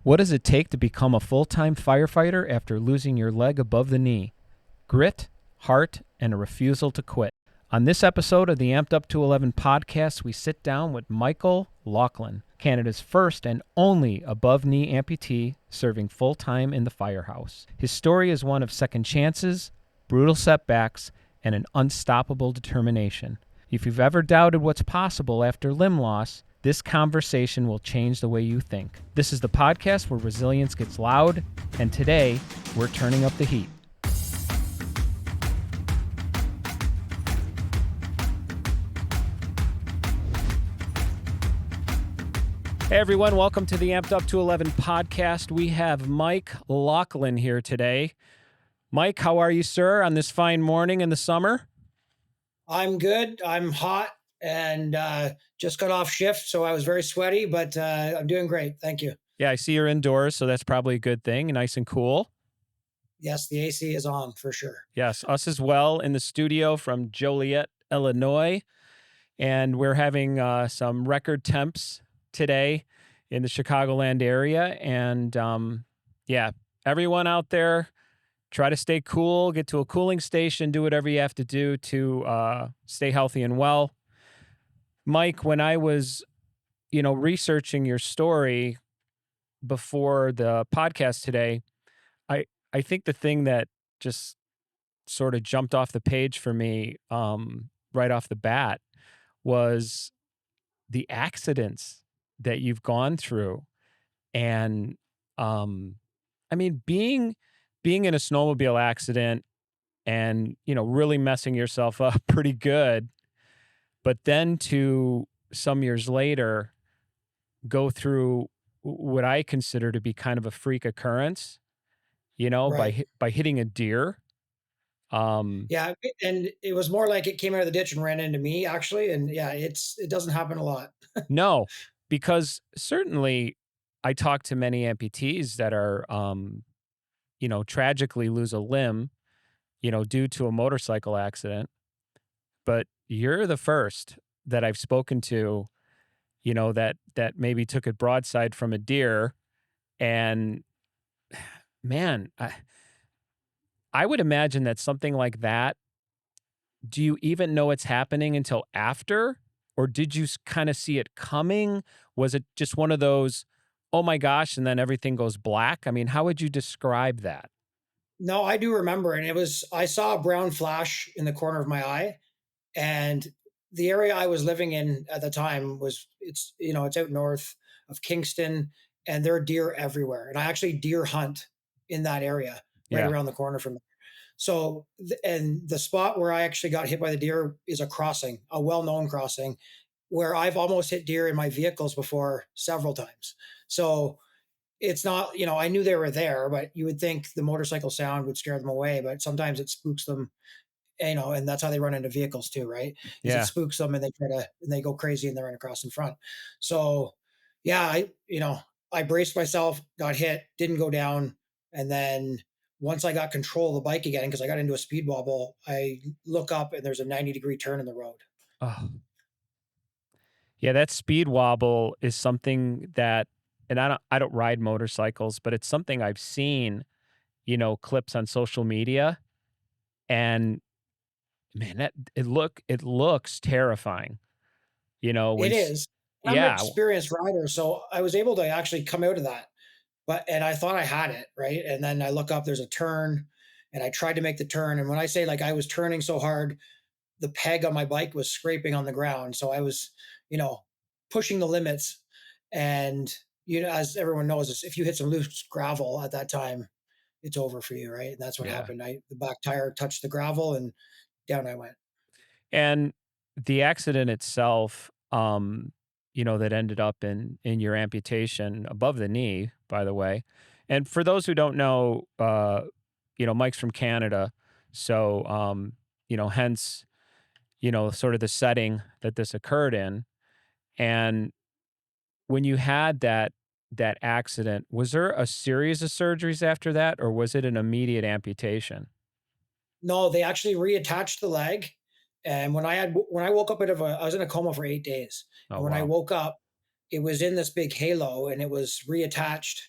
What does it take to become a full-time firefighter after losing your leg above the knee? Grit, heart, and a refusal to quit. On this episode of the Amp'd UP211 Podcast, we sit down with Michael Laughlin, Canada's first and only above-knee amputee serving full-time in the firehouse. His story is one of second chances, brutal setbacks, and an unstoppable determination. If you've ever doubted what's possible after limb loss, this conversation will change the way you think. This is the podcast where resilience gets loud, and today we're turning up the heat. Hey everyone, welcome to the Amp'd UP211 Podcast. We have Mike Laughlin here today. Mike, how are you, sir, on this fine morning in the summer? I'm good. I'm hot and just got off shift, so I was very sweaty, but I'm doing great. Thank you. Yeah, I see you're indoors, so that's probably a good thing. Nice and cool. Yes, the AC is on for sure. Yes, us as well in the studio from Joliet, Illinois. And we're having some record temps today in the Chicagoland area. And yeah, everyone out there, try to stay cool, get to a cooling station, do whatever you have to do to stay healthy and well. Mike, when I was, researching your story before the podcast today, I think the thing that just sort of jumped off the page for me right off the bat was the accidents that you've gone through. And being in a snowmobile accident and, really messing yourself up pretty good, but then to some years later go through what I consider to be kind of a freak occurrence, Right. by hitting a deer. Yeah, and it was more like it came out of the ditch and ran into me actually, and yeah, it doesn't happen a lot. No, because certainly I talk to many amputees that are, tragically lose a limb, due to a motorcycle accident. But you're the first that I've spoken to, that maybe took it broadside from a deer. And man, I would imagine that something like that, do you even know it's happening until after? Or did you kind of see it coming? Was it just one of those, oh my gosh, and then everything goes black? I mean, how would you describe that? No, I do remember, and I saw a brown flash in the corner of my eye, and the area I was living in at the time it's out north of Kingston, and there are deer everywhere, and I actually deer hunt in that area right Yeah. around the corner from me. So, and the spot where I actually got hit by the deer is a crossing, a well-known crossing, where I've almost hit deer in my vehicles before several times. So it's not, I knew they were there, but you would think the motorcycle sound would scare them away, but sometimes it spooks them, and that's how they run into vehicles too, right? Is it Yeah. spooks them and they go crazy and they run across in front. So yeah, I braced myself, got hit, didn't go down. And then once I got control of the bike again, because I got into a speed wobble, I look up and there's a 90-degree turn in the road. Oh, yeah. That speed wobble is something that, and I don't ride motorcycles, but it's something I've seen, clips on social media. And man, it looks terrifying, It is. I'm an yeah. experienced rider, so I was able to actually come out of that. And I thought I had it, right? And then I look up, there's a turn, and I tried to make the turn. And when I say like I was turning so hard, the peg on my bike was scraping on the ground. So I was, you know, pushing the limits. And as everyone knows, if you hit some loose gravel at that time, it's over for you, right? And that's what Yeah. happened. The back tire touched the gravel and down I went. And the accident itself, that ended up in your amputation above the knee, by the way. And for those who don't know, Mike's from Canada, so hence, sort of the setting that this occurred in. And when you had that accident, was there a series of surgeries after that, or was it an immediate amputation? No, they actually reattached the leg. And when I woke up I was in a coma for 8 days. Oh And when I wow. woke up, it was in this big halo and it was reattached.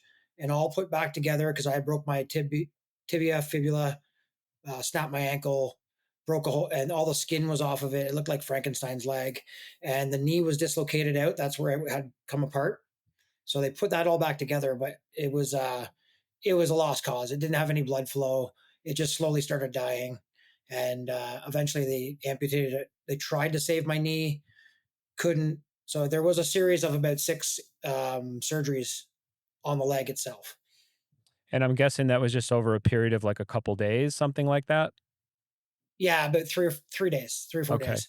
and all put back together because I broke my tibia, fibula, snapped my ankle, broke a hole, and all the skin was off of it. It looked like Frankenstein's leg, and the knee was dislocated out. That's where it had come apart. So they put that all back together, but it was a lost cause. It didn't have any blood flow. It just slowly started dying, and eventually they amputated it. They tried to save my knee, couldn't. So there was a series of about six surgeries on the leg itself. And I'm guessing that was just over a period of like a couple days, something like that? Yeah, about 3 or 3 days, 3 or 4 days. Okay.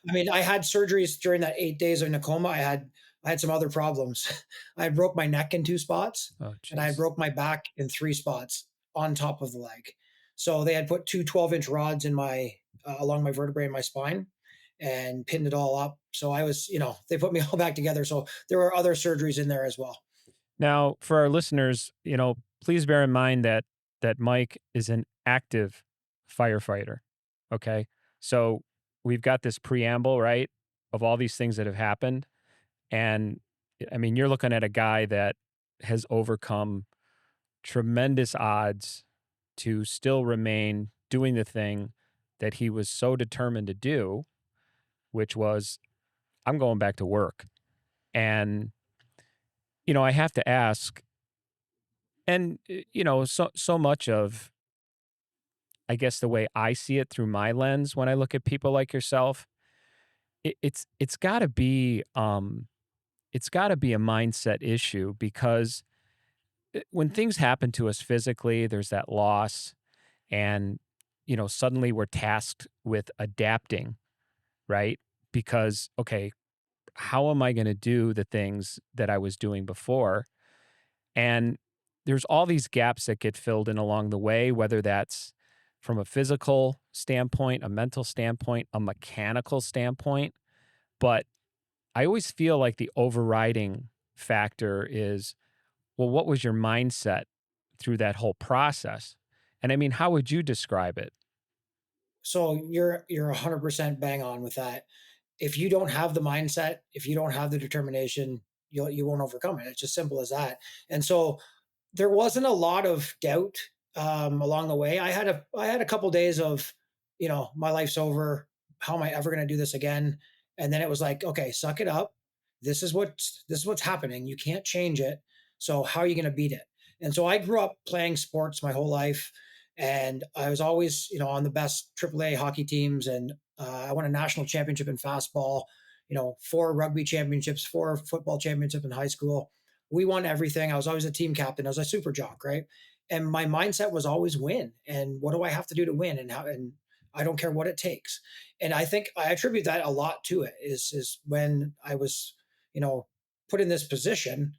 I mean, I had surgeries during that 8 days in a coma. I had some other problems. I broke my neck in two spots, Oh, and I geez. broke my back in three spots on top of the leg. So they had put two 12-inch rods in my along my vertebrae in my spine and pinned it all up. So I was, they put me all back together. So there were other surgeries in there as well. Now, for our listeners, please bear in mind that Mike is an active firefighter. Okay. So we've got this preamble, right, of all these things that have happened. And I mean, you're looking at a guy that has overcome tremendous odds to still remain doing the thing that he was so determined to do, which was, I'm going back to work. And, I have to ask, and, so much of, I guess, the way I see it through my lens when I look at people like yourself, it's got to be it's got to be a mindset issue because when things happen to us physically, there's that loss, and suddenly we're tasked with adapting, right? Because okay, how am I going to do the things that I was doing before? And there's all these gaps that get filled in along the way, whether that's from a physical standpoint, a mental standpoint, a mechanical standpoint. But I always feel like the overriding factor is, well, what was your mindset through that whole process? And I mean, how would you describe it? So you're 100% bang on with that. If you don't have the mindset, if you don't have the determination, you won't overcome it. It's just simple as that. And so there wasn't a lot of doubt along the way. I had a couple days of, my life's over. How am I ever going to do this again? And then it was like, okay, suck it up. This is what's happening. You can't change it. So how are you going to beat it? And so I grew up playing sports my whole life, and I was always, on the best AAA hockey teams, and I won a national championship in fastball. 4 rugby championships, 4 football championships in high school. We won everything. I was always a team captain. I was a super jock, right? And my mindset was always win. And what do I have to do to win? And I don't care what it takes. And I think I attribute that a lot to it. Is when I was, put in this position,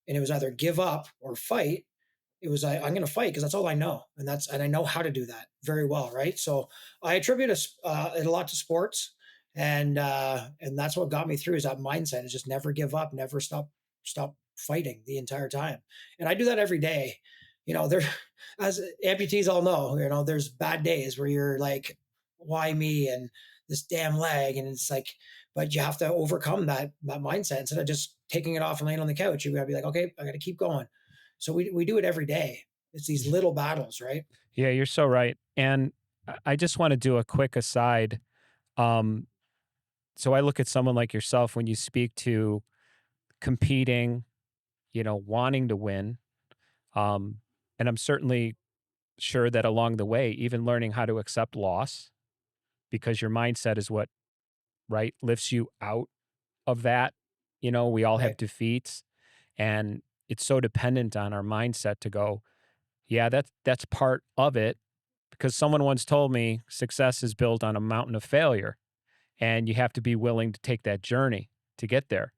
and it was either give up or fight. It was I'm going to fight because that's all I know, and I know how to do that very well, right? So I attribute it a lot to sports, and that's what got me through is that mindset is just never give up, never stop fighting the entire time. And I do that every day. There, as amputees all know, there's bad days where you're like, why me and this damn leg? And it's like, but you have to overcome that mindset. Instead of just taking it off and laying on the couch, you gotta be like, okay, I gotta keep going. So we do it every day. It's these little battles, right? Yeah, you're so right. And I just want to do a quick aside. Um, so I look at someone like yourself when you speak to competing, wanting to win. Um, and I'm certainly sure that along the way, even learning how to accept loss, because your mindset is what, right, lifts you out of that. We all have Right. defeats, and it's so dependent on our mindset to go, yeah, that's part of it. Because someone once told me success is built on a mountain of failure, and you have to be willing to take that journey to get there.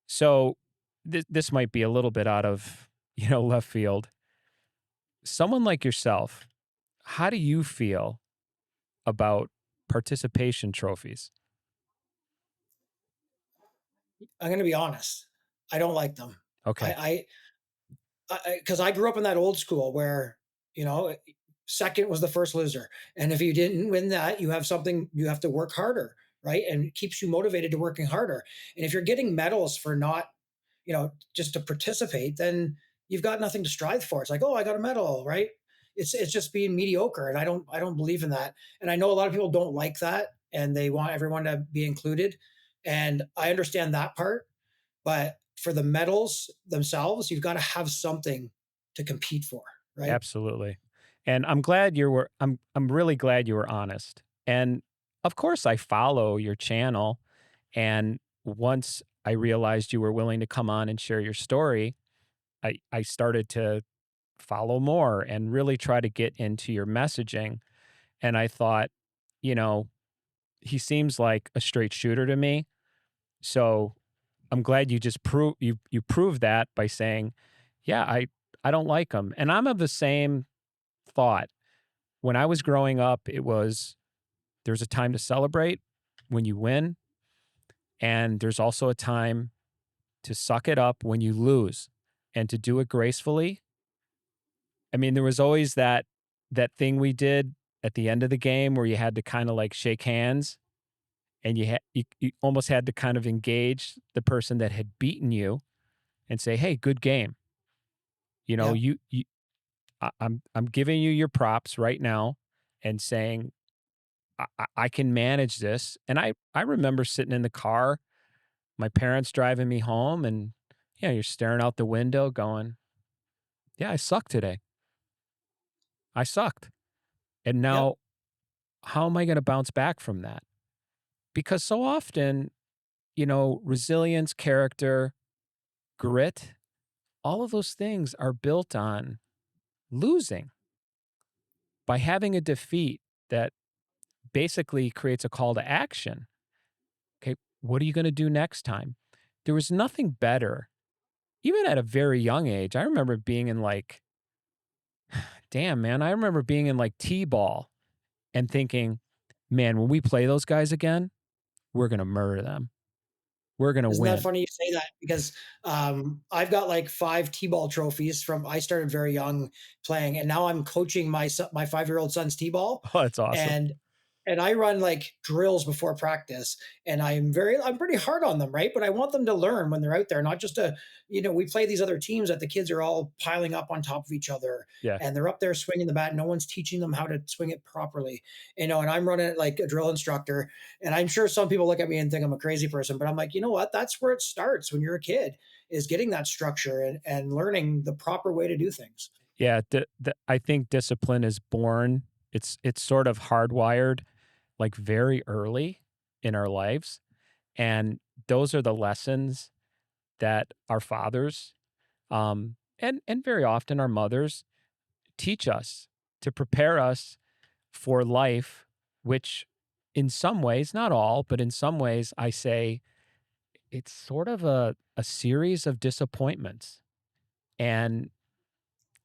So this might be a little bit out of left field. Someone like yourself, how do you feel about participation trophies? I'm going to be honest. I don't like them. Okay. I because I grew up in that old school where you know second was the first loser, and if you didn't win that, you have something you have to work harder, right? And it keeps you motivated to working harder. And if you're getting medals for not, just to participate, then you've got nothing to strive for. It's like, oh, I got a medal, right? It's just being mediocre, and I don't believe in that. And I know a lot of people don't like that, and they want everyone to be included, and I understand that part. But for the medals themselves, you've got to have something to compete for, right? Absolutely. And I'm really glad you were honest. And of course I follow your channel, and once I realized you were willing to come on and share your story, I started to follow more and really try to get into your messaging. And I thought, you know, he seems like a straight shooter to me. So I'm glad you just you proved that by saying, yeah, I don't like him. And I'm of the same thought. When I was growing up, it was there's a time to celebrate when you win, and there's also a time to suck it up when you lose and to do it gracefully. I mean, there was always that thing we did at the end of the game where you had to kind of like shake hands, and you almost had to kind of engage the person that had beaten you and say, "Hey, good game. You know, Yeah. I'm giving you your props right now and saying I can manage this." And I remember sitting in the car, my parents driving me home, and yeah, you're staring out the window going, "Yeah, I sucked today. I sucked." And Yep. now how am I going to bounce back from that? Because so often, resilience, character, grit, all of those things are built on losing by having a defeat that basically creates a call to action. Okay, what are you going to do next time? There was nothing better, even at a very young age. I remember being in like, damn, man, I remember being in like T ball and thinking, man, when we play those guys again, we're going to murder them. We're going to Isn't that win. funny you say that? Because I've got like five T-ball trophies from I started very young playing, and now I'm coaching my 5-year-old son's T-ball, Oh, that's awesome. and I run like drills before practice, and I'm pretty hard on them, right? But I want them to learn when they're out there, not just to we play these other teams that the kids are all piling up on top of each other, Yeah. and they're up there swinging the bat. No one's teaching them how to swing it properly, and I'm running it like a drill instructor, and I'm sure some people look at me and think I'm a crazy person, but I'm like, you know what? That's where it starts when you're a kid, is getting that structure and learning the proper way to do things. Yeah. I think discipline is born, it's sort of hardwired like very early in our lives. And those are the lessons that our fathers, and very often our mothers teach us to prepare us for life, which in some ways, not all, but in some ways, I say it's sort of a series of disappointments. And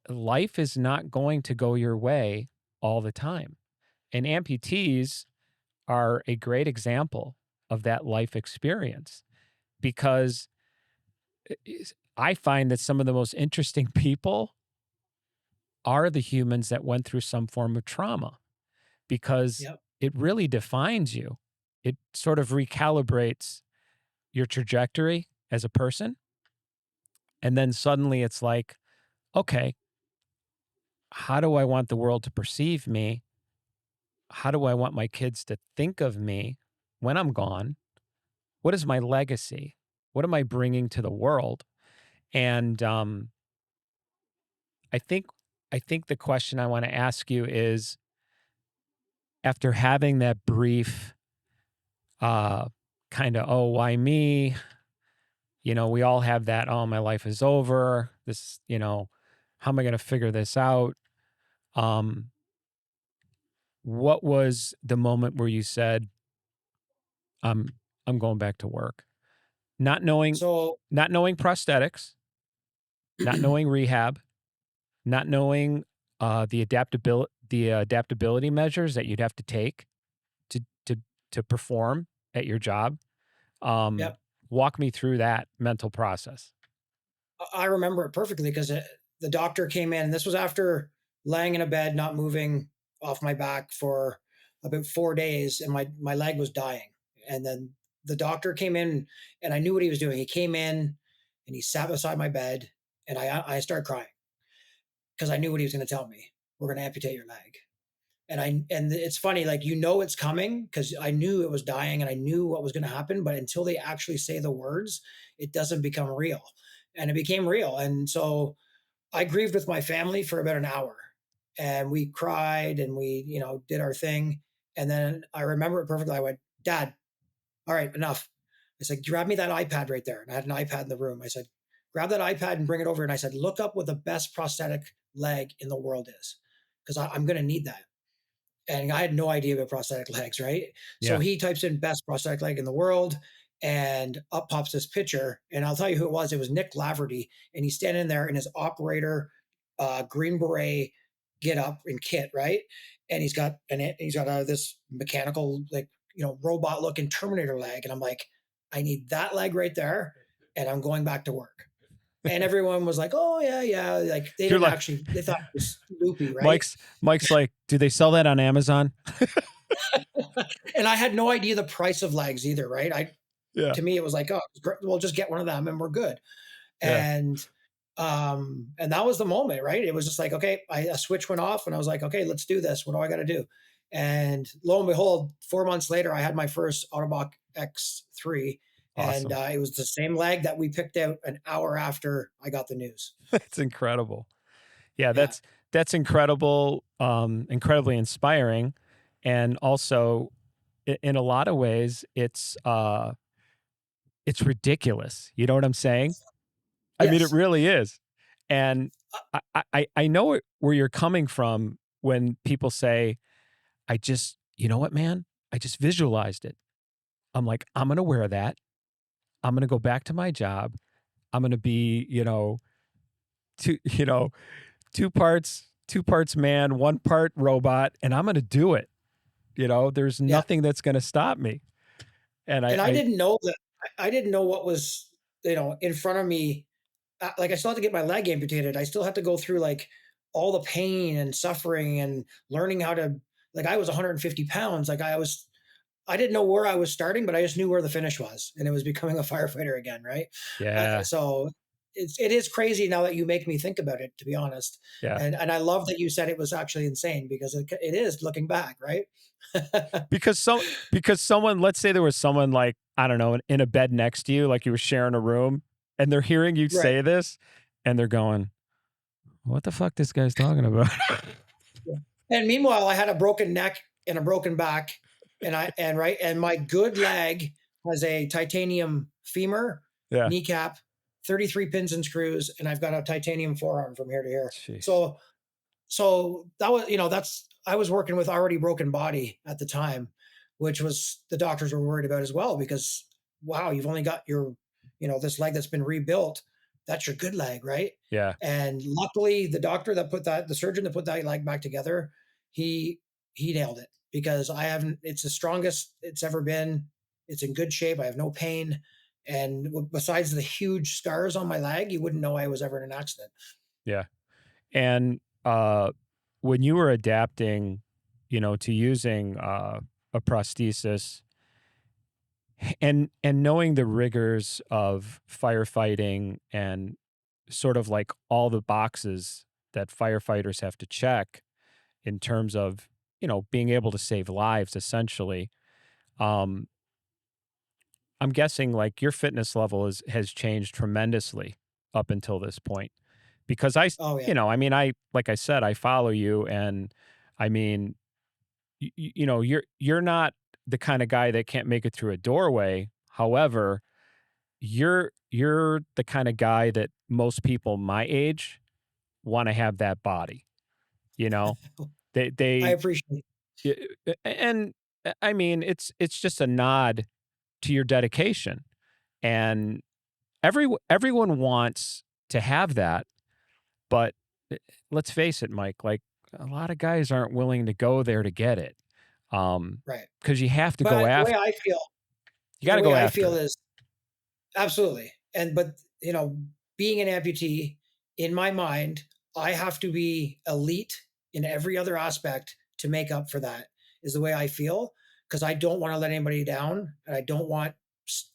life is not going to go your way all the time. And amputees are a great example of that life experience because I find that some of the most interesting people are the humans that went through some form of trauma because Yep. it really defines you. It sort of recalibrates your trajectory as a person. And then suddenly it's like, okay, how do I want the world to perceive me? How do I want my kids to think of me when I'm gone? What is my legacy? What am I bringing to the world? And I think I think the question I want to ask you is, after having that brief uh kind of, oh, why me? We all have that, oh, my life is over. This, how am I going to figure this out? Um what was the moment where you said, I'm I'm going back to work? Not knowing So not knowing prosthetics, not knowing rehab, not knowing the adaptability measures that you'd have to take to to to perform at your job. Um, yep. walk me through that mental process. I remember it perfectly because the doctor came in. And this was after laying in a bed, not moving off my back for about 4 days, and my leg was dying. And then the doctor came in, and I knew what he was doing. He came in and he sat beside my bed, And I started crying because I knew what he was going to tell me. We're going to amputate your leg. And it's funny, like, it's coming, because I knew it was dying and I knew what was going to happen, but until they actually say the words, it doesn't become real. And it became real. And so I grieved with my family for about an hour, and we cried and we, did our thing. And then I remember it perfectly. I went, Dad, all right, enough. I said, grab me that iPad right there. And I had an iPad in the room. I said, grab that iPad and bring it over. And I said, look up what the best prosthetic leg in the world is, because I'm going to need that. And I had no idea about prosthetic legs, right? So Yeah. he types in best prosthetic leg in the world, and up pops this picture. And I'll tell you who it was. It was Nick Laverty, and he's standing there in his operator green beret get up and kit, right? And he's got this mechanical, like, robot looking Terminator leg. And I'm like, I need that leg right there, and I'm going back to work. And everyone was like, "Oh yeah, yeah." Like, they You're didn't like, actually, they thought it was loopy, right? Mike's like, do they sell that on Amazon? And I had no idea the price of legs either, right? Yeah. To me, it was like, oh, we'll just get one of them and we're good. Yeah. And that was the moment, right? It was just like, okay, a switch went off and I was like, okay, let's do this. What do I got to do? And lo and behold, 4 months later, I had my first Autobot X3, and Awesome. it was the same leg that we picked out an hour after I got the news. That's incredible. Yeah, Yeah. that's incredible, incredibly inspiring. And also, in a lot of ways, it's ridiculous. You know what I'm saying? I mean, it Yes. really is. And I know where you're coming from when people say, you know what, man? I just visualized it. I'm like, I'm going to wear that. I'm going to go back to my job. I'm going to be, two, two parts man, one part robot, and I'm going to do it. There's Yeah. nothing that's going to stop me. And And I I didn't know that. I didn't know what was, in front of me. Like, I still had to get my leg amputated. I still had to go through, like, all the pain and suffering and learning how to, like, I was 150 pounds. Like, I didn't know where I was starting, but I just knew where the finish was, and it was becoming a firefighter again, right? yeah, So it is crazy now that you make me think about it, to be honest. yeah. And I love that you said it was actually insane, because it is, looking back, right? Because someone, let's say there was someone, like, I don't know, in a bed next to you, like you were sharing a room, and they're hearing you Right. say this, and they're going, "What the fuck this guy's talking about?" Yeah. And meanwhile, I had a broken neck and a broken back, and my good leg has a titanium femur, Yeah. kneecap, 33 pins and screws, and I've got a titanium forearm from here to here. Jeez. So that was, I was working with already broken body at the time, which was, the doctors were worried about as well, because wow, you've only got this leg that's been rebuilt. That's your good leg, right? Yeah. And luckily, the surgeon that put that leg back together, he nailed it, because it's the strongest it's ever been. It's in good shape. I have no pain. And besides the huge scars on my leg, you wouldn't know I was ever in an accident. Yeah. And when you were adapting, to using a prosthesis, and knowing the rigors of firefighting, and sort of like all the boxes that firefighters have to check in terms of, being able to save lives, essentially. Um, I'm guessing, like, your fitness level has changed tremendously up until this point, because Oh yeah. I mean, like I said, I follow you, and I mean, you're not the kind of guy that can't make it through a doorway. However, you're the kind of guy that most people my age want to have that body. You know, they I they appreciate it. and I mean, it's just a nod to your dedication, and everyone wants to have that, but let's face it, Mike, like, a lot of guys aren't willing to go there to get it. Right. Because you have to go But after. You got the to way go I after feel it. is, absolutely. But being an amputee, in my mind, I have to be elite in every other aspect to make up for that, is the way I feel, because I don't want to let anybody down, and I don't want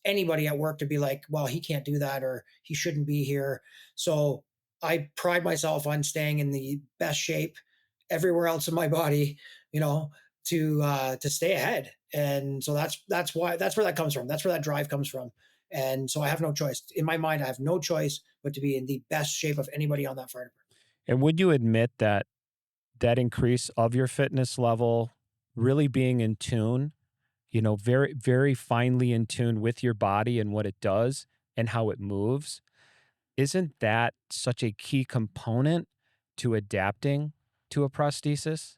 anybody at work to be like, well, he can't do that, or he shouldn't be here. So I pride myself on staying in the best shape everywhere else in my body, you know, to stay ahead. And so that's why that's where that comes from. That's where that drive comes from. And so I have no choice. In my mind, I have no choice but to be in the best shape of anybody on that fire department. And would you admit that that increase of your fitness level, really being in tune, very, very finely in tune with your body and what it does and how it moves, isn't that such a key component to adapting to a prosthesis?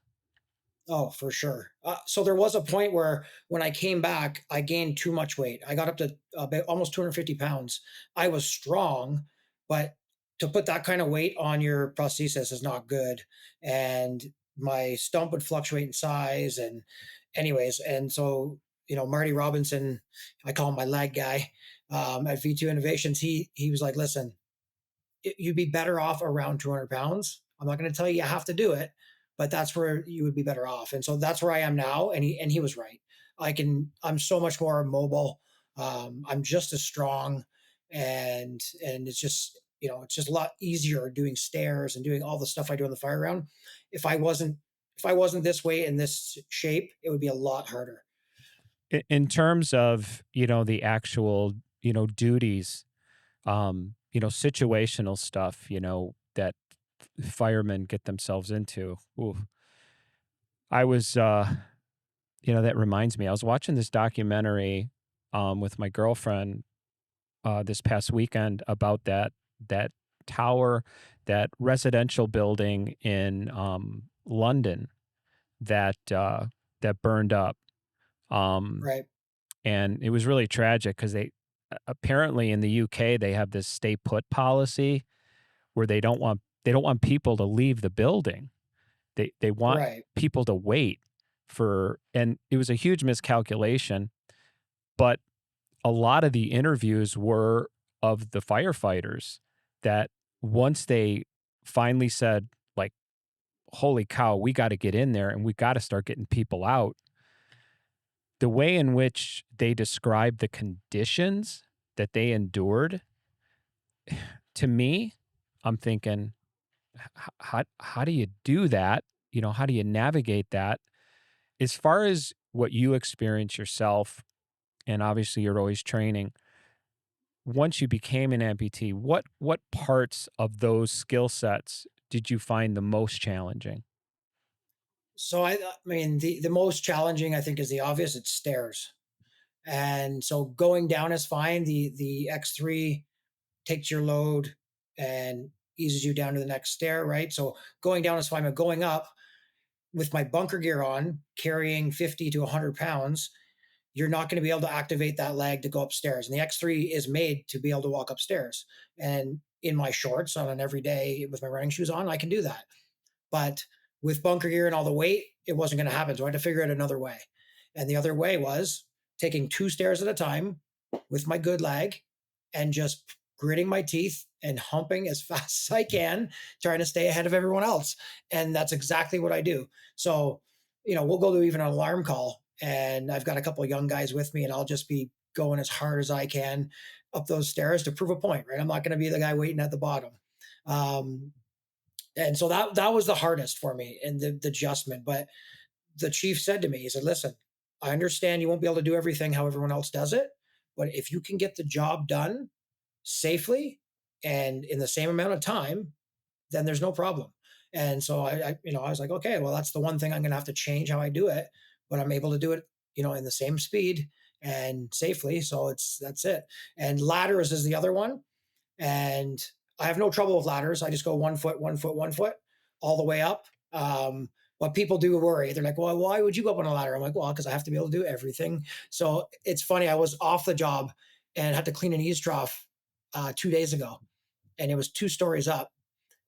Oh, for sure. So there was a point where when I came back, I gained too much weight. I got up to about almost 250 pounds. I was strong, but to put that kind of weight on your prosthesis is not good. And my stump would fluctuate in size. And, anyways, and so, Marty Robinson, I call him my leg guy, at V2 Innovations, he was like, listen, you'd be better off around 200 pounds. I'm not going to tell you you have to do it, but that's where you would be better off. And so that's where I am now. And he was right. I'm so much more mobile. I'm just as strong, and it's just a lot easier doing stairs and doing all the stuff I do on the fire ground. If I wasn't, if I wasn't this way in this shape, it would be a lot harder. In terms of, the actual, duties, situational stuff, that firemen get themselves into. Ooh. I was, that reminds me, I was watching this documentary with my girlfriend this past weekend about that tower, that residential building in London that burned up. Um, Right. and it was really tragic because they apparently in the UK they have this stay put policy where they don't want people to leave the building. They want Right. people to wait for, and it was a huge miscalculation, but a lot of the interviews were of the firefighters that once they finally said, like, holy cow, we got to get in there and we got to start getting people out. The way in which they described the conditions that they endured, to me, I'm thinking, how do you do that? How do you navigate that? As far as what you experience yourself, and obviously you're always training, once you became an amputee, what parts of those skill sets did you find the most challenging? So I mean, the most challenging I think is the obvious. It's stairs. And so going down is fine. The X3 takes your load and eases you down to the next stair, right? So going down is fine, but going up with my bunker gear on, carrying 50 to 100 pounds, you're not going to be able to activate that leg to go upstairs. And the X3 is made to be able to walk upstairs. And in my shorts on an everyday with my running shoes on, I can do that. But with bunker gear and all the weight, it wasn't going to happen. So I had to figure out another way. And the other way was taking two stairs at a time with my good leg and just gritting my teeth and humping as fast as I can, trying to stay ahead of everyone else. And that's exactly what I do. So, we'll go to even an alarm call, and I've got a couple of young guys with me, and I'll just be going as hard as I can up those stairs to prove a point, right? I'm not going to be the guy waiting at the bottom. Um, and so that was the hardest for me and the adjustment. But the chief said to me, he said, listen, I understand you won't be able to do everything how everyone else does it, but if you can get the job done safely and in the same amount of time, then there's no problem. And so I was like, okay, well, that's the one thing I'm going to have to change how I do it, but I'm able to do it, in the same speed and safely. So that's it. And ladders is the other one. And I have no trouble with ladders. I just go 1 foot, 1 foot, 1 foot all the way up. But people do worry. They're like, well, why would you go up on a ladder? I'm like, well, because I have to be able to do everything. So it's funny. I was off the job and had to clean an eaves trough 2 days ago, and it was 2 stories up.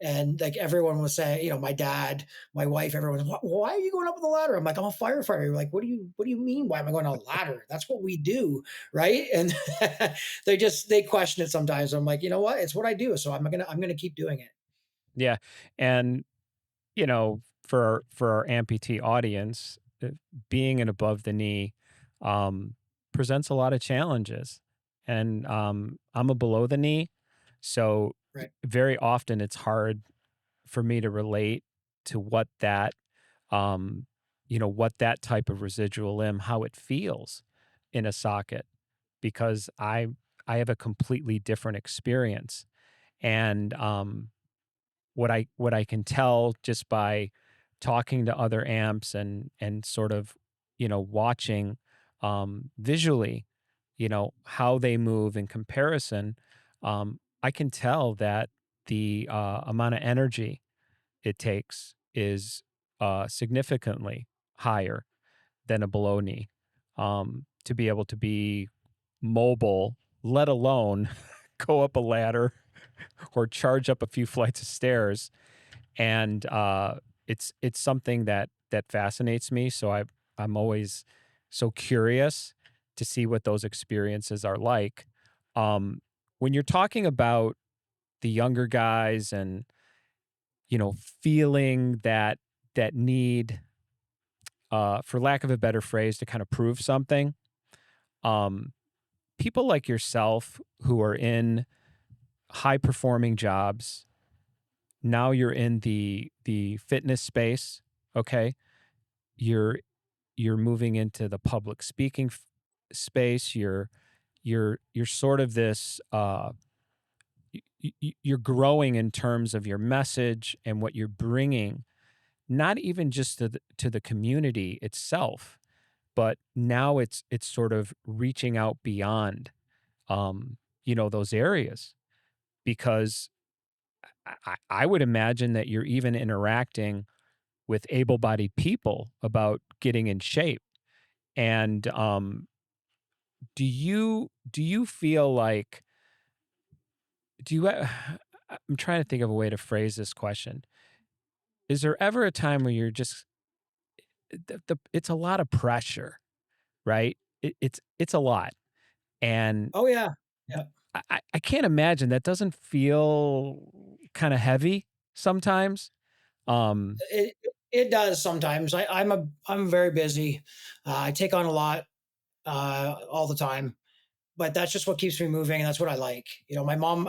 And like everyone was saying, my dad, my wife, everyone was, why are you going up with a ladder? I'm like, I'm a firefighter. You're like, what do you mean? Why am I going on a ladder? That's what we do. Right. And they question it sometimes. I'm like, you know what? It's what I do. So I'm going to keep doing it. Yeah, and for our amputee audience, being an above the knee um, presents a lot of challenges, and I'm a below the knee, so right. very often it's hard for me to relate to what that, um, what that type of residual limb, how it feels in a socket, because I have a completely different experience. And what I can tell just by talking to other amps and sort of, watching visually, how they move in comparison, I can tell that the amount of energy it takes is significantly higher than a below knee, to be able to be mobile, let alone go up a ladder or charge up a few flights of stairs. And it's something that fascinates me. So I'm always so curious to see what those experiences are like. When you're talking about the younger guys and feeling that need, for lack of a better phrase, to kind of prove something, um, people like yourself who are in high performing jobs, now you're in the fitness space, okay? You're you're moving into the public speaking space. You're sort of this, you're growing in terms of your message and what you're bringing, not even just to the community itself, but now it's sort of reaching out beyond, those areas, because I would imagine that you're even interacting with able-bodied people about getting in shape. And do you feel like, do you? I'm trying to think of a way to phrase this question. Is there ever a time where you're just, it's a lot of pressure, right? It's a lot, and Oh yeah. Yeah. I can't imagine that doesn't feel kind of heavy sometimes. Um, It does sometimes. I'm very busy. I take on a lot all the time, but that's just what keeps me moving, and that's what I like. My mom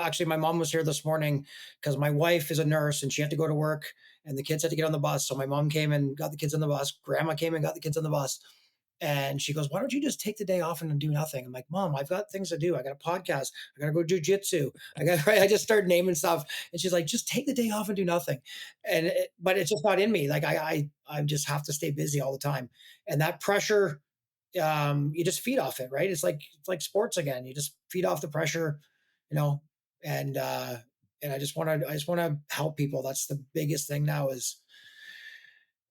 was here this morning because my wife is a nurse and she had to go to work, and the kids had to get on the bus. So my mom came and got the kids on the bus. Grandma came and got the kids on the bus. And she goes, "Why don't you just take the day off and do nothing?" I'm like, "Mom, I've got things to do. I got a podcast. I got to go jujitsu. I got right." I just started naming stuff, and she's like, "Just take the day off and do nothing." But it's just not in me. Like I just have to stay busy all the time, and that pressure, you just feed off it, right? It's like sports again. You just feed off the pressure, you know, and I just want to help people. That's the biggest thing now is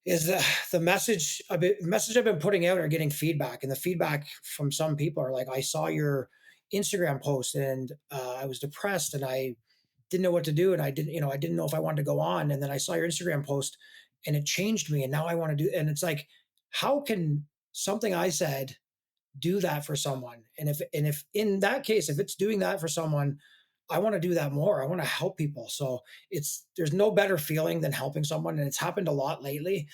the message I've been putting out are getting feedback, and the feedback from some people are like, "I saw your Instagram post, and I was depressed, and I didn't know what to do, and I didn't know if I wanted to go on, and then I saw your Instagram post, and it changed me, and now I want to do." And it's like, how can something I said do that for someone? And if in that case, if it's doing that for someone, I want to do that more. I want to help people. So there's no better feeling than helping someone, and it's happened a lot lately.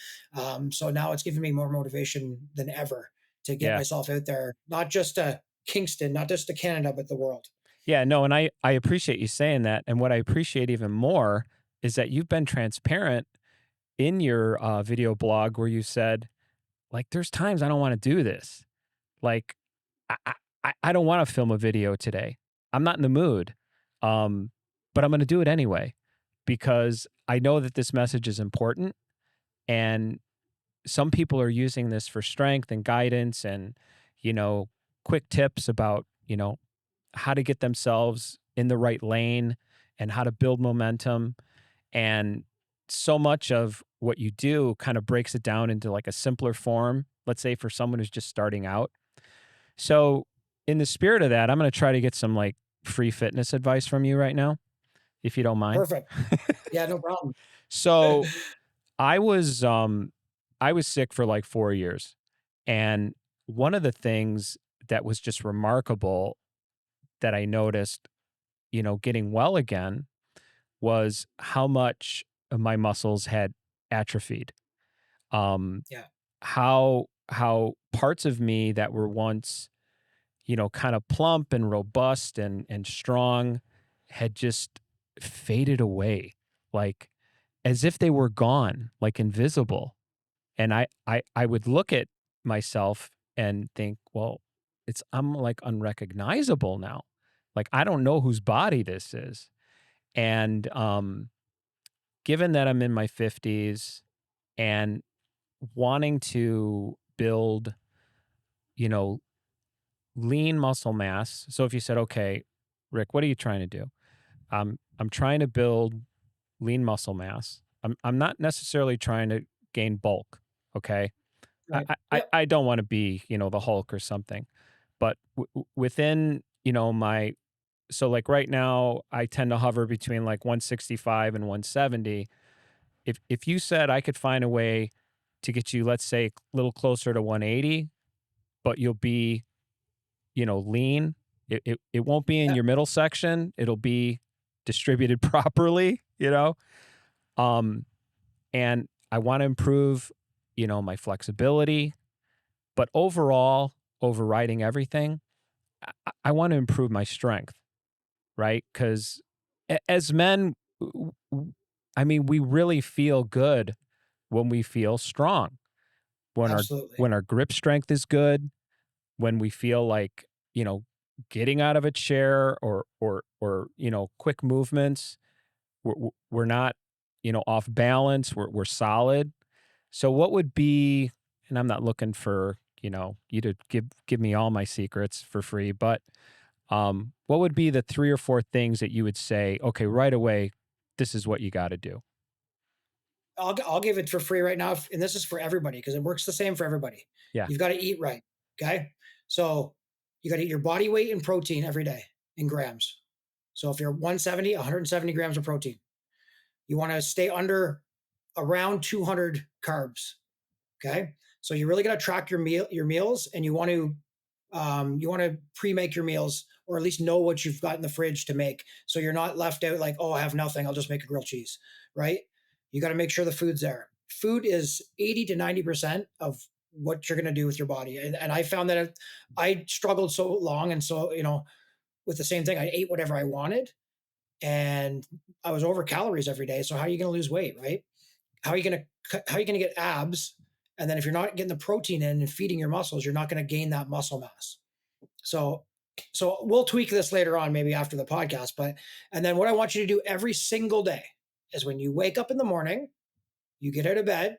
So now it's giving me more motivation than ever to get yeah. myself out there, not just to Kingston, not just to Canada, but the world. Yeah, no, and I appreciate you saying that. And what I appreciate even more is that you've been transparent in your video blog where you said, like, there's times I don't want to do this. Like, I, I, I don't want to film a video today. I'm not in the mood. Um, but I'm going to do it anyway because I know that this message is important. And some people are using this for strength and guidance and, you know, quick tips about, how to get themselves in the right lane and how to build momentum. And so much of what you do kind of breaks it down into like a simpler form, let's say for someone who's just starting out. So, in the spirit of that, I'm going to try to get some like free fitness advice from you right now, if you don't mind. Perfect. Yeah, no problem. So, I was um I was sick for like 4 years. And one of the things that was just remarkable that I noticed, getting well again, was how much of my muscles had atrophied. Um, Yeah, how parts of me that were once, kind of plump and robust and strong had just faded away, like as if they were gone, like invisible. And I would look at myself and think, well, I'm like unrecognizable now. Like I don't know whose body this is. And given that I'm in my 50s and wanting to build, you know, lean muscle mass. So if you said, okay, Rick, what are you trying to do? I'm trying to build lean muscle mass. I'm not necessarily trying to gain bulk. Okay. Right. Yep. I don't want to be, the Hulk or something, but within, so like right now I tend to hover between like 165 and 170. If you said I could find a way to get you, let's say, a little closer to 180, but you'll be, lean, it won't be in Yep. your middle section. It'll be distributed properly, um, and I want to improve, my flexibility, but overall, overriding everything, I want to improve my strength, right? Because as men, I mean, we really feel good when we feel strong, when our Absolutely. when our grip strength is good, when we feel like, you know, getting out of a chair or quick movements, we're not, off balance, we're solid. So what would be, and I'm not looking for, you to give me all my secrets for free, but what would be the 3 or 4 things that you would say, okay, right away, this is what you got to do? I'll give it for free right now, and this is for everybody because it works the same for everybody. Yeah. You've got to eat right. Okay, so you got to eat your body weight in protein every day in grams. So if you're 170, 170 grams of protein. You want to stay under around 200 carbs. Okay, so you really got to track your meals, and you want to pre-make your meals, or at least know what you've got in the fridge to make, so you're not left out like, oh, I have nothing, I'll just make a grilled cheese, right? You got to make sure the food's there. Food is 80 to 90% of what you're going to do with your body, and I found that I struggled so long, and so with the same thing, I ate whatever I wanted, and I was over calories every day. So how are you going to lose weight, right? How are you going to get abs? And then if you're not getting the protein in and feeding your muscles, you're not going to gain that muscle mass. So we'll tweak this later on, maybe after the podcast. And then what I want you to do every single day is when you wake up in the morning, you get out of bed,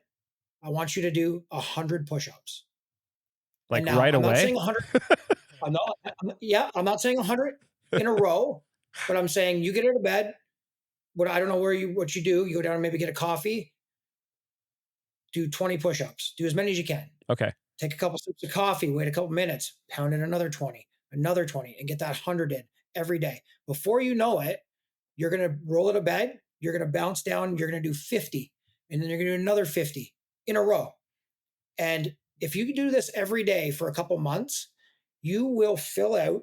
I want you to do 100 push-ups. And Like now right I'm not away? saying 100. I'm not saying 100 in a row, but I'm saying you get out of bed. I don't know what you do. You go down and maybe get a coffee, do 20 push-ups, do as many as you can. Okay. Take a couple sips of coffee, wait a couple minutes, pound in another 20, and get that 100 in every day. Before you know it, you're going to roll out of bed, you're going to bounce down, you're going to do 50, and then you're going to do another 50 in a row. And if you do this every day for a couple months, you will fill out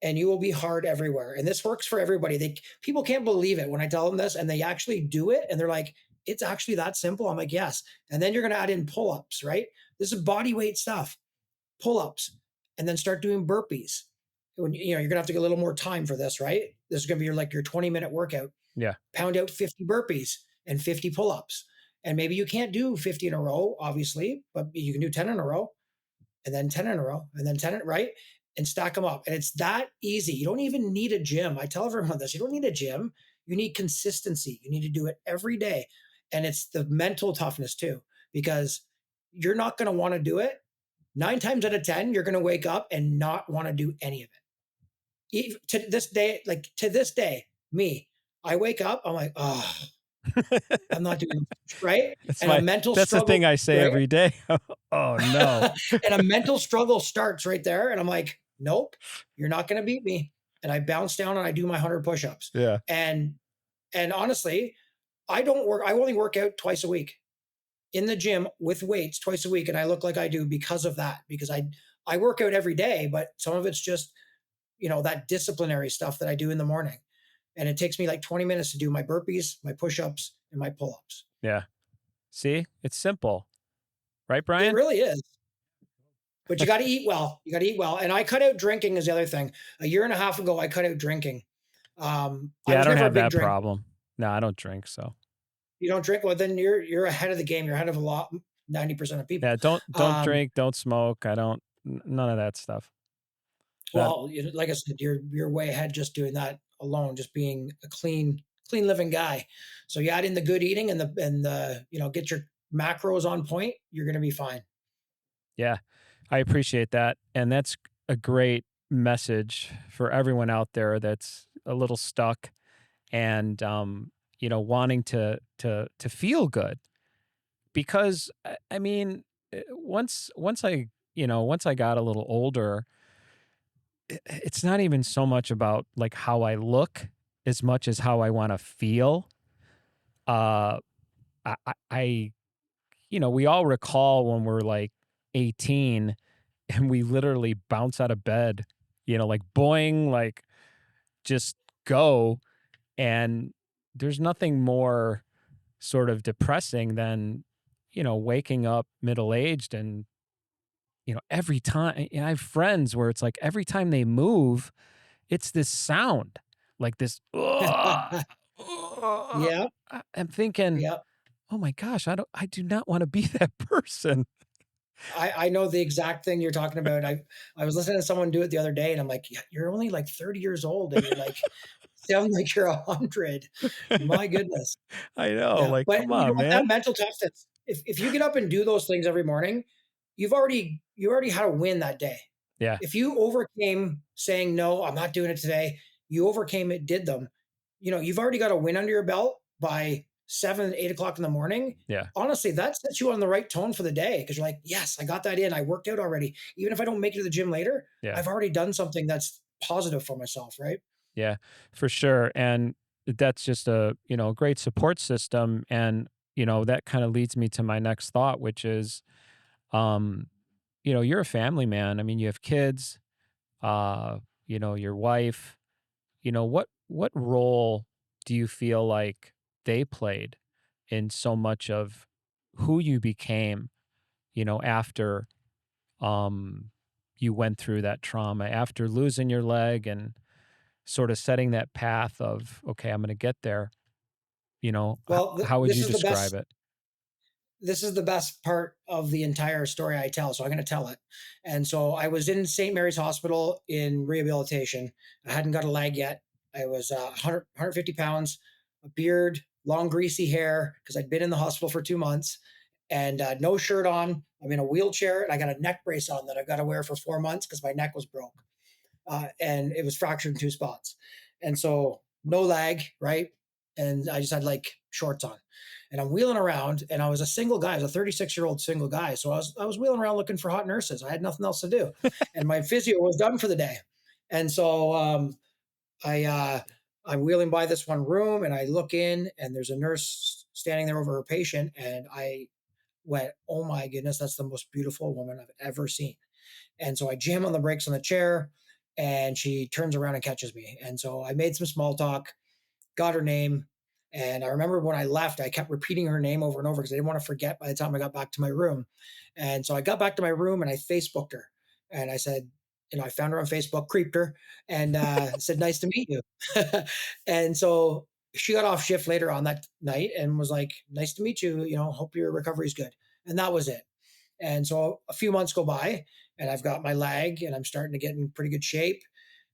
and you will be hard everywhere. And this works for everybody. People can't believe it when I tell them this, and they actually do it, and they're like, it's actually that simple. I'm like, yes. And then you're going to add in pull-ups, right? This is body weight stuff, pull-ups, and then start doing burpees. You're going to have to get a little more time for this, right? This is going to be your 20-minute workout. Yeah. Pound out 50 burpees and 50 pull-ups. And maybe you can't do 50 in a row, obviously, but you can do 10 in a row, and then 10 in a row, and then 10, right? And stack them up. And it's that easy. You don't even need a gym. I tell everyone this. You don't need a gym. You need consistency. You need to do it every day. And it's the mental toughness too, because you're not going to want to do it. 9 times out of 10, you're going to wake up and not want to do any of it. To this day, me, I wake up, I'm like, oh, I'm not doing it, right? That's And a mental that's the struggle, thing I say right? every day. Oh no. And a mental struggle starts right there. And I'm like, nope, you're not going to beat me. And I bounce down and I do my 100 push-ups. Yeah. And honestly, I only work out twice a week in the gym with weights twice a week. And I look like I do because of that, because I work out every day, but some of it's just, that disciplinary stuff that I do in the morning. And it takes me like 20 minutes to do my burpees, my push-ups, and my pull-ups. Yeah. See, it's simple, right, It Brian? really is. But you got to eat well. You got to eat well. And I cut out drinking is the other thing. A year and a half ago, I cut out drinking. I Yeah, I was don't never a have big that drinker. problem. No, I don't drink. So You don't drink? Well, then you're ahead of the game. You're ahead of a lot, 90% of people. yeah, don't Um, drink, don't smoke. I don't none of that stuff. Not well, like I said, you're way ahead just doing that alone, just being a clean living guy. So you add in the good eating and the get your macros on point, you're going to be fine. yeah, I appreciate that. And that's a great message for everyone out there that's a little stuck and wanting to feel good because I mean once I got a little older, it's not even so much about like how I look as much as how I want to feel. Uh, I we all recall when we're like 18 and we literally bounce out of bed, like boing, like just go. And there's nothing more sort of depressing than, waking up middle aged and, every time I have friends where it's like every time they move, it's this sound like this. "Ugh, ugh." Yeah, I'm thinking, yeah. oh my gosh, I do not want to be that person. I know the exact thing you're talking about. I was listening to someone do it the other day, and I'm like, yeah, you're only like 30 years old, and you're like, sound like you're 100. My goodness. I know, Yeah, like, but come you on, know what? That man. mental toughness. If you get up and do those things every morning, you already had a win that day. Yeah, If you overcame saying no, I'm not doing it today, you overcame it, did them. You've already got a win under your belt by 7, 8 o'clock in the morning. yeah, Honestly, that sets you on the right tone for the day because you're like, yes, I got that in. I worked out already. Even if I don't make it to the gym later, yeah, I've already done something that's positive for myself, right? yeah, for sure. And that's just a, great support system. And, that kind of leads me to my next thought, which is, um, you're a family man. I mean, you have kids, your wife, what role do you feel like they played in so much of who you became, after um you went through that trauma, after losing your leg and sort of setting that path of, okay, I'm going to get there, Well, how would you describe it? this is the best part of the entire story I tell. So I'm going to tell it. And so I was in St. Mary's Hospital in rehabilitation. I hadn't got a leg yet. I was 150 pounds, a beard, long, greasy hair, because I'd been in the hospital for 2 months, and no shirt on. I'm in a wheelchair, and I got a neck brace on that I've got to wear for 4 months because my neck was broke, and it was fractured in two spots. And so no leg, right? And I just had like shorts on. And I'm wheeling around, and I was a single guy. I was a 36-year-old single guy. So I was wheeling around looking for hot nurses. I had nothing else to do. And my physio was done for the day. And so I I'm wheeling by this one room, and I look in, and there's a nurse standing there over her patient. And I went, oh my goodness, that's the most beautiful woman I've ever seen. And so I jam on the brakes on the chair, and she turns around and catches me. And so I made some small talk, got her name. And I remember when I left, I kept repeating her name over and over because I didn't want to forget by the time I got back to my room. And so I got back to my room, and I Facebooked her. And I said, I found her on Facebook, creeped her, and said, nice to meet you. And so she got off shift later on that night and was like, nice to meet you. Hope your recovery is good. And that was it. And so a few months go by, and I've got my leg, and I'm starting to get in pretty good shape,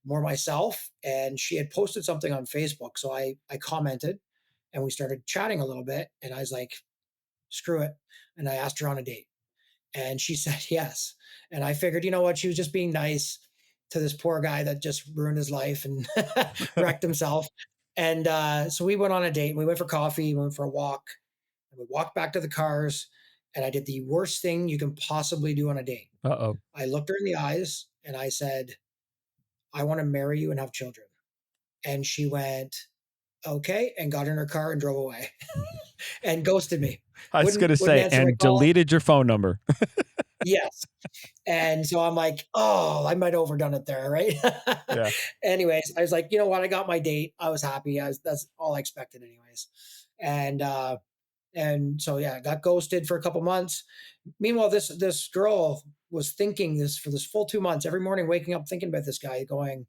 more myself. And she had posted something on Facebook. So I commented, and we started chatting a little bit. And I was like, screw it. And I asked her on a date, and she said yes. And I figured, you know what? She was just being nice to this poor guy that just ruined his life and wrecked himself. And so we went on a date. We went for coffee, we went for a walk, and we walked back to the cars. And I did the worst thing you can possibly do on a date. Uh-oh. I looked her in the eyes, and I said, I want to marry you and have children. And she went, okay, and got in her car and drove away and ghosted me. I was going to Wouldn't say, answer my and calls. deleted your phone number. Yes. And so I'm like, oh, I might have overdone it there, right? Yeah. Anyways, I was like, you know what? I got my date. I was happy. That's all I expected, anyways. And so yeah, I got ghosted for a couple months. Meanwhile, this girl was thinking this for this full 2 months, every morning waking up thinking about this guy, going,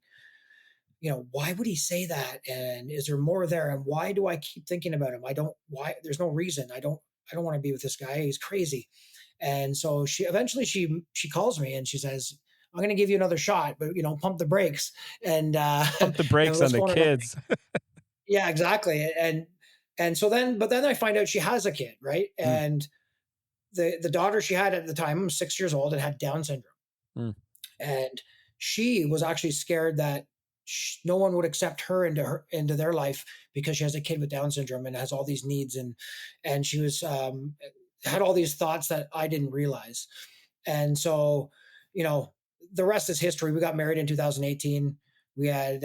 why would he say that? And is there more there? And why do I keep thinking about him? I don't, why, there's no reason. I don't want to be with this guy. He's crazy. And so she calls me and she says, I'm going to give you another shot, but pump the brakes and, Pump the and brakes on let's the go on another. kids. Yeah, exactly. And so but then I find out she has a kid, right? Mm, And the daughter she had at the time was 6 years old and had Down syndrome. mm. And she was actually scared that no one would accept her into their life because she has a kid with Down syndrome and has all these needs, and she was had all these thoughts that I didn't realize. And so, you know, the rest is history. We got married in 2018. We had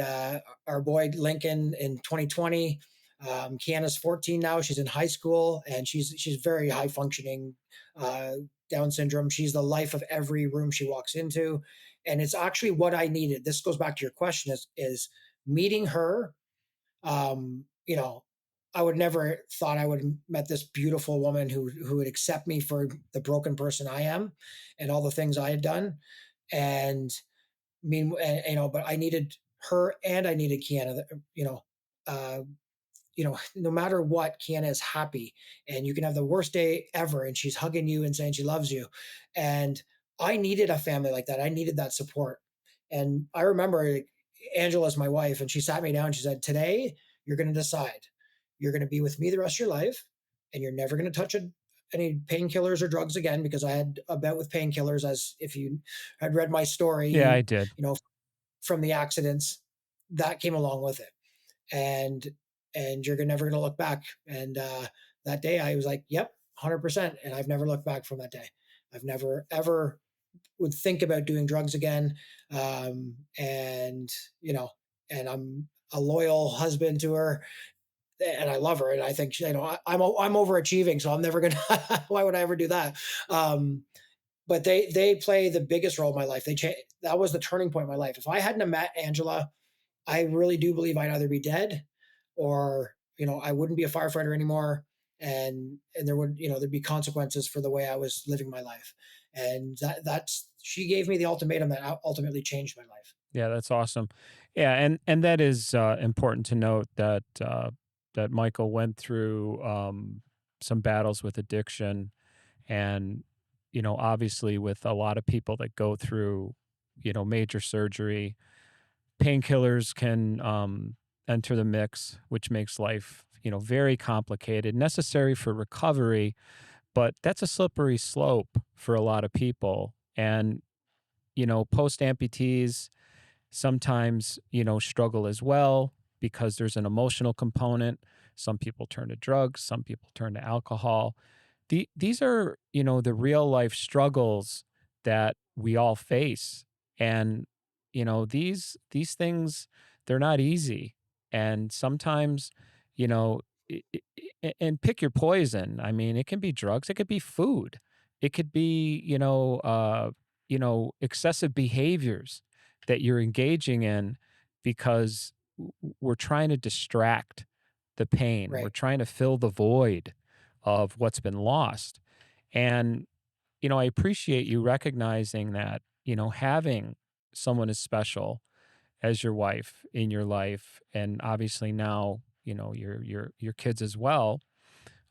our boy Lincoln in 2020. Kiana's 14 now. She's in high school and she's very high functioning, Down syndrome. She's the life of every room she walks into, and it's actually what I needed. This goes back to your question: is meeting her. You know, I would never thought I would have met this beautiful woman who would accept me for the broken person I am, and all the things I had done. And but I needed her and I needed Kiana. Uh, no matter what, Kiana is happy, and you can have the worst day ever, and she's hugging you and saying she loves you. And I needed a family like that. I needed that support. And I remember Angela's my wife, and she sat me down. And she said, "Today, you're going to decide. You're going to be with me the rest of your life, and you're never going to touch any painkillers or drugs again." Because I had a bout with painkillers, as if you had read my story, Yeah, I did. from the accidents that came along with it. And you're never going to look back. And that day I was like, yep, 100%. And I've never looked back from that day. I've never ever would think about doing drugs again. And and I'm a loyal husband to her, and I love her, and I think I'm overachieving, so I'm never gonna. Why would I ever do that? But they play the biggest role in my life. That was the turning point in my life. If I hadn't have met Angela, I really do believe I'd either be dead, or I wouldn't be a firefighter anymore, and there would there'd be consequences for the way I was living my life. And that's she gave me the ultimatum that ultimately changed my life. Yeah, that's awesome. Yeah, and that is important to note that that Michael went through some battles with addiction, and obviously with a lot of people that go through major surgery, painkillers can enter the mix, which makes life very complicated, necessary for recovery, but that's a slippery slope for a lot of people. And post amputees sometimes struggle as well because there's an emotional component. Some people turn to drugs, some people turn to alcohol. These are the real life struggles that we all face. And these things, they're not easy. And sometimes you know and pick your poison. I mean, it can be drugs, it could be food, it could be excessive behaviors that you're engaging in because we're trying to distract the pain. We're Right. trying to fill the void of what's been lost. And, I appreciate you recognizing that, having someone as special as your wife in your life, and obviously now, your kids as well,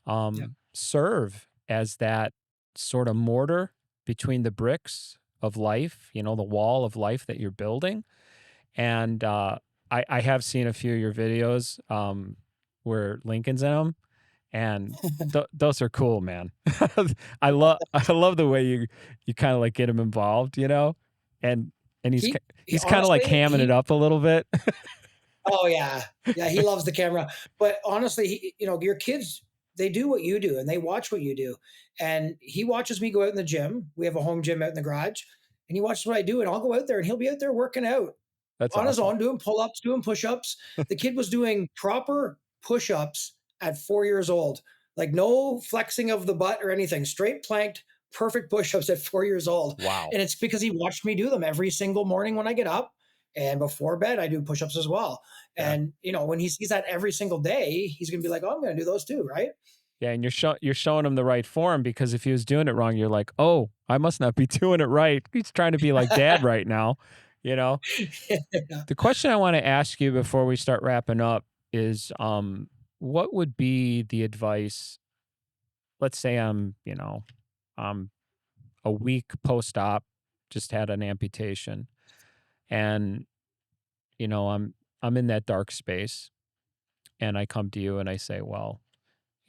Yeah. serve as that sort of mortar between the bricks of life, the wall of life that you're building. And I have seen a few of your videos where Lincoln's in them, and those are cool, man. I love the way you kind of like get him involved, and he's he he he's kind of like honestly hamming it he up a little bit. Oh yeah, yeah. He loves the camera, but honestly, your kids, they do what you do, and they watch what you do. And he watches me go out in the gym. We have a home gym out in the garage, and he watches what I do. And I'll go out there, and he'll be out there working out That's on his awesome. own, doing pull ups, doing push ups. The kid was doing proper push ups at 4 years old, like no flexing of the butt or anything, straight planked, perfect push ups at 4 years old. Wow. And it's because he watched me do them every single morning when I get up. And before bed, I do push ups as well. Yeah. And, when he sees that every single day, he's going to be like, oh, I'm going to do those too. Right. Yeah, and you're showing him the right form, because if he was doing it wrong, you're like, oh, I must not be doing it right. He's trying to be like dad right now, you know? Yeah. The question I want to ask you before we start wrapping up is what would be the advice? Let's say I'm a week post-op, just had an amputation, and I'm in that dark space, and I come to you and I say, well,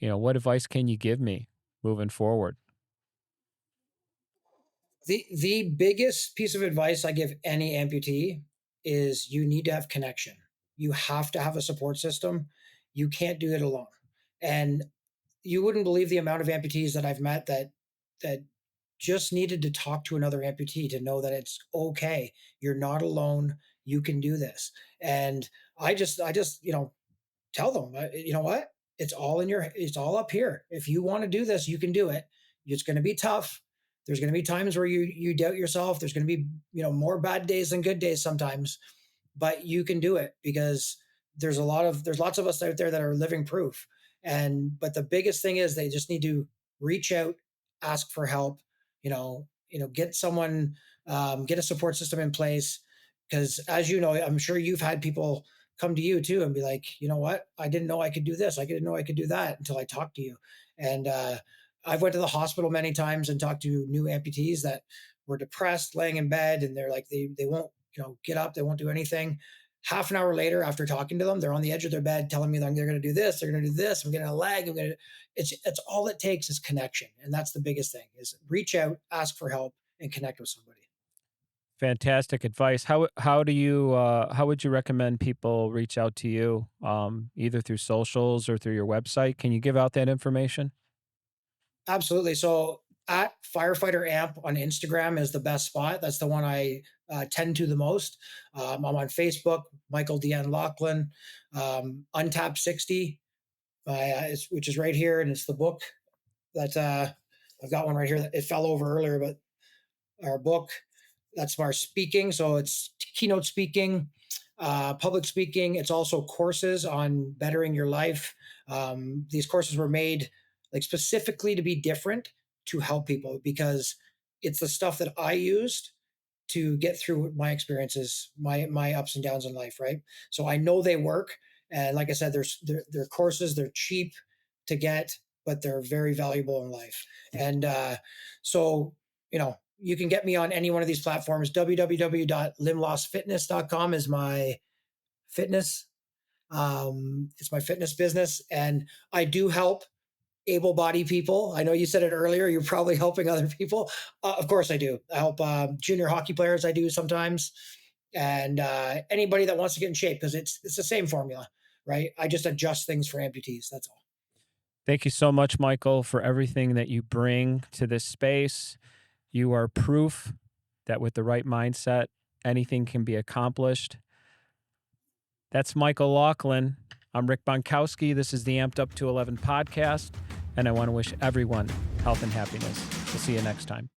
what advice can you give me moving forward? The biggest piece of advice I give any amputee is you need to have connection. You have to have a support system. You can't do it alone. And you wouldn't believe the amount of amputees that I've met that just needed to talk to another amputee to know that it's okay. You're not alone. You can do this. And I just tell them, you know what? It's all up here. If you want to do this, you can do it. It's going to be tough. There's going to be times where you doubt yourself. There's going to be, more bad days than good days sometimes, but you can do it because there's lots of us out there that are living proof. But the biggest thing is they just need to reach out, ask for help, get someone, get a support system in place. Because as you know, I'm sure you've had people come to you too and be like, you know what, I didn't know I could do this, I didn't know I could do that until I talked to you. And I've went to the hospital many times and talked to new amputees that were depressed, laying in bed, and they're like they won't get up, they won't do anything. Half an hour later, after talking to them, they're on the edge of their bed telling me that they're going to do this, they're going to do this, I'm getting a leg, it's all it takes is connection. And that's the biggest thing, is reach out, ask for help, and connect with somebody. Fantastic advice. How would you recommend people reach out to you, either through socials or through your website? Can you give out that information? Absolutely. So at Firefighter Amp on Instagram is the best spot. That's the one I tend to the most. I'm on Facebook, Michael Laughlin, Untap 60, which is right here, and it's the book that I've got one right here. That it fell over earlier, but our book, that's our speaking. So it's keynote speaking, public speaking. It's also courses on bettering your life. These courses were made like specifically to be different, to help people, because it's the stuff that I used to get through my experiences, my ups and downs in life, right? So I know they work, and like I said, they're courses, they're cheap to get, but they're very valuable in life. And so you can get me on any one of these platforms. www.limlossfitness.com is my fitness. It's my fitness business, and I do help able-bodied people. I know you said it earlier. You're probably helping other people. Of course, I do. I help junior hockey players. I do sometimes, and anybody that wants to get in shape, because it's the same formula, right? I just adjust things for amputees. That's all. Thank you so much, Michael, for everything that you bring to this space. You are proof that with the right mindset, anything can be accomplished. That's Michael Laughlin. I'm Rick Bontkowski. This is the Amp'd UP211 Podcast, and I want to wish everyone health and happiness. We'll see you next time.